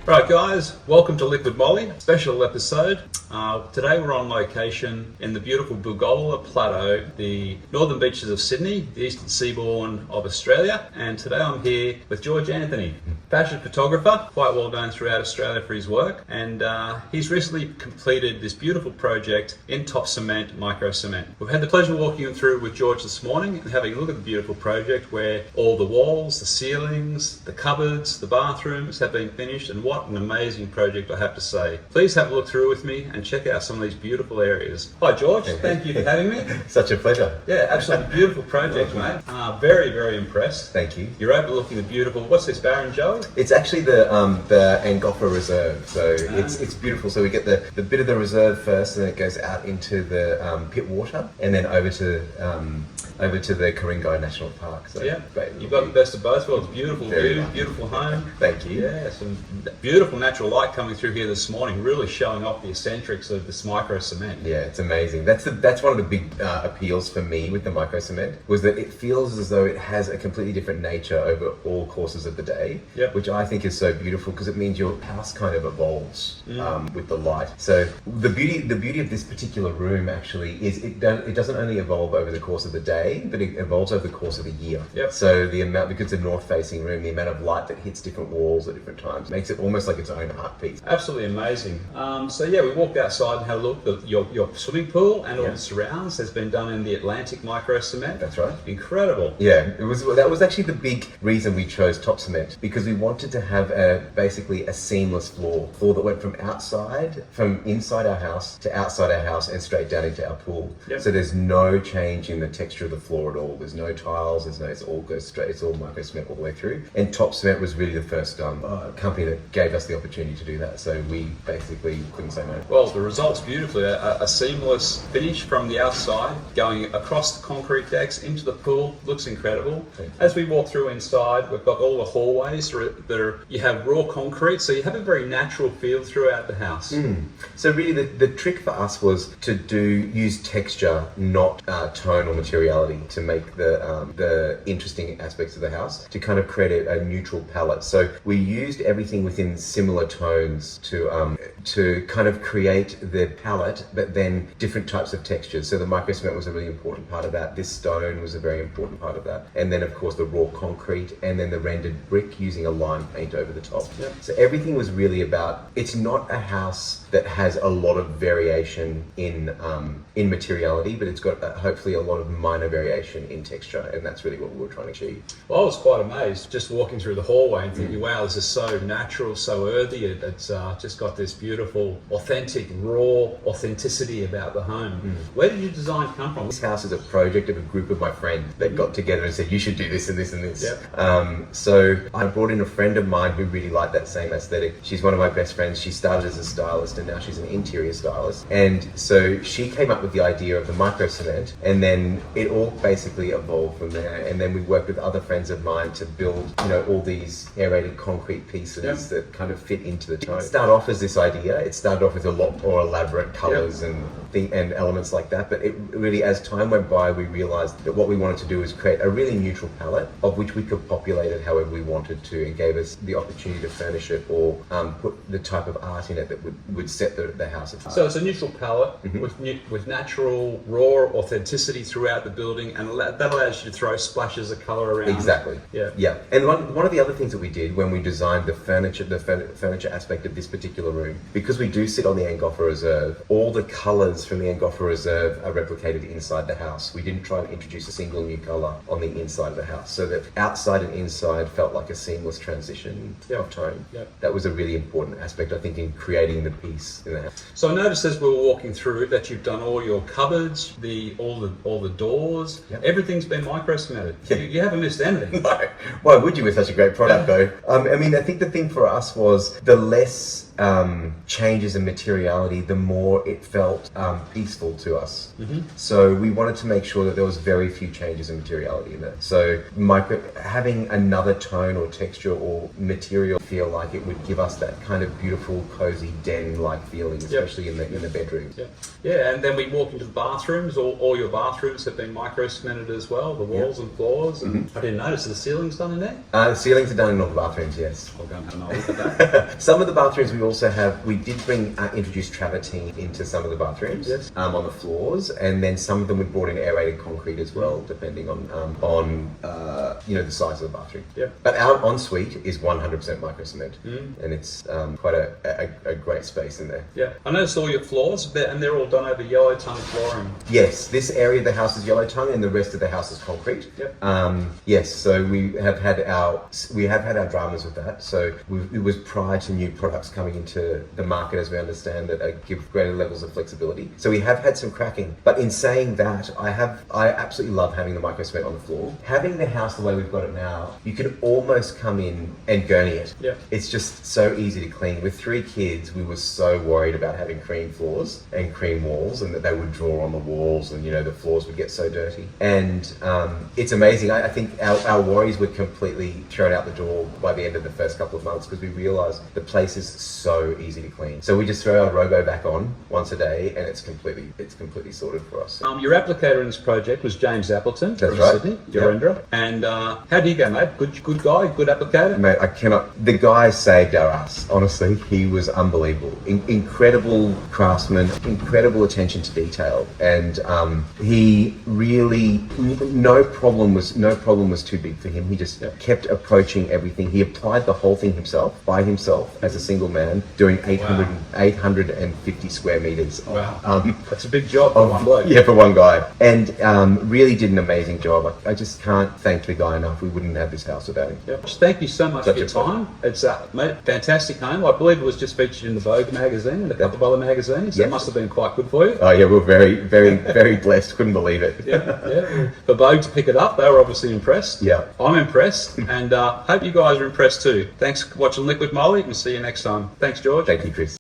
Right guys, welcome to Liquid Molly, special episode. Today we're on location in the beautiful Bugola Plateau, the northern beaches of Sydney, the eastern seaboard of Australia, and today I'm here with George Antoni, fashion photographer, quite well known throughout Australia for his work, and he's recently completed this beautiful project in Topciment, Microcement. We've had the pleasure of walking you through with George this morning and having a look at the beautiful project where all the walls, the ceilings, the cupboards, the bathrooms have been finished, and what an amazing project, I have to say. Please have a look through with me and check out some of these beautiful areas. Hi George, thank you for having me. Such a pleasure. Yeah, absolutely beautiful project, mate. Very, very impressed. Thank you. You're overlooking the beautiful, what's this, Barrenjoey? It's actually the Angoffer Reserve, so it's beautiful. So we get the bit of the reserve first, and then it goes out into the pit water, and then over to the Ku-ring-gai National Park. So yeah, you've got the best of both worlds. Beautiful view, nice. Beautiful home. Thank you. Yeah, some beautiful natural light coming through here this morning, really showing off the eccentrics of this micro cement. Yeah, it's amazing. That's one of the big appeals for me with the micro cement, was that it feels as though it has a completely different nature over all courses of the day, which I think is so beautiful because it means your house kind of evolves with the light. So the beauty of this particular room actually is it doesn't only evolve over the course of the day, but it evolves over the course of the year. Yep. So the amount, because it's a north-facing room, the amount of light that hits different walls at different times makes it almost like its own art piece. Absolutely amazing. So yeah, we walked outside and had a look at your swimming pool and all the surrounds has been done in the Atlantic micro cement. That's right. Incredible. Yeah, that was actually the big reason we chose Topciment, because we wanted to have basically a seamless floor that went from inside our house to outside our house and straight down into our pool. Yep. So there's no change in the texture of the floor at all. There's no tiles. It all goes straight. It's all micro cement all the way through. And Topciment was really the first company that gave us the opportunity to do that. So we basically couldn't say no. Well, the result's beautifully. A seamless finish from the outside, going across the concrete decks into the pool. Looks incredible. As we walk through inside, we've got all the hallways you have raw concrete, so you have a very natural feel throughout the house. So really the trick for us was to use texture, not tone or materiality, to make the interesting aspects of the house, to kind of create a neutral palette. So we used everything within similar tones to kind of create the palette, but then different types of textures. So the micro cement was a really important part of that. This stone was a very important part of that. And then of course the raw concrete, and then the rendered brick using a lime paint over the top. Yep. So everything was really about, it's not a house that has a lot of variation in materiality, but it's got hopefully a lot of minor variation in texture, and that's really what we were trying to achieve. Well, I was quite amazed just walking through the hallway and thinking, wow, this is so natural, so earthy. It's just got this beautiful, authentic, raw authenticity about the home. Where did your design come from? This house is a project of a group of my friends that got together and said, you should do this and this and this. Yep. So I brought in a friend of mine who really liked that same aesthetic. She's one of my best friends. She started as a stylist and now she's an interior stylist. And so she came up with the idea of the micro cement, and then it all basically evolved from there. And then we worked with other friends of mine to build, all these aerated concrete pieces that kind of fit into the tone. It started off as this idea. It started off with a lot more elaborate colors and elements like that. But it really, as time went by, we realized that what we wanted to do is create a really neutral palette of which we could populate it however we wanted to, and gave us the opportunity to furnish it or put the type of art in it that would set the house apart. So it's a neutral palette with natural, raw authenticity throughout the building, and that allows you to throw splashes of colour around. Exactly. Yeah. And one of the other things that we did when we designed the furniture aspect of this particular room, because we do sit on the Angoffer Reserve, all the colours from the Angoffer Reserve are replicated inside the house. We didn't try and introduce a single new colour on the inside of the house, so that outside and inside felt like a seamless transition of tone. That was a really important aspect, I think, in creating the piece in the house. So I noticed as we were walking through that you've done all your cupboards, all the doors. Everything's been micro cemented. You haven't missed anything. No. Why would you with such a great product though? I think the thing for us was the less changes in materiality, the more it felt peaceful to us. So we wanted to make sure that there was very few changes in materiality in there. So having another tone or texture or material feel like it would give us that kind of beautiful, cozy den-like feeling, especially in the bedrooms. Yeah, and then we walk into the bathrooms. All your bathrooms have been micro-cemented as well, the walls and floors. And I didn't notice, are the ceilings done in there? The ceilings are done in all the bathrooms, yes. I'll go and have a look at that. Some of the bathrooms we did introduce travertine into some of the bathrooms on the floors, and then some of them we brought in aerated concrete as well, depending on the size of the bathroom. But our ensuite is 100% micro cement, and it's quite a great space in there. I noticed all your floors, and they're all done over yellow tongue flooring. Yes, this area of the house is yellow tongue, and the rest of the house is concrete. Yes, so we have had our dramas with that. So it was prior to new products coming into the market, as we understand, that give greater levels of flexibility. So we have had some cracking. But in saying that, I absolutely love having the micro cement on the floor. Having the house the way we've got it now, you can almost come in and gurney it. It's just so easy to clean. With 3 kids, we were so worried about having cream floors and cream walls, and that they would draw on the walls, and the floors would get so dirty. And it's amazing. I think our worries were completely thrown out the door by the end of the first couple of months, because we realised the place is so easy to clean. So we just throw our robo back on once a day, and it's completely sorted for us. Your applicator in this project was James Appleton from Sydney, Yarendra. And how do you go, mate? Good guy, good applicator? Mate, the guy saved our ass. Honestly, he was unbelievable. Incredible craftsman, incredible attention to detail, and he really no problem was too big for him. He just kept approaching everything. He applied the whole thing by himself as a single man, doing 850 square meters. Wow, that's a big job for one bloke. Yeah, for one guy, and really did an amazing job. I just can't thank the guy enough. We wouldn't have this house without him. Thank you so much for your time. It's mate, fantastic home. I believe it was just featured in the Vogue magazine and a couple of other magazines. It must have been quite good for you. Oh yeah, we're very, very, very blessed. Couldn't believe it. For Vogue to pick it up, they were obviously impressed. I'm impressed, and hope you guys are impressed too. Thanks for watching Liquid Moly, and see you next time. Thanks, George. Thank you, Chris.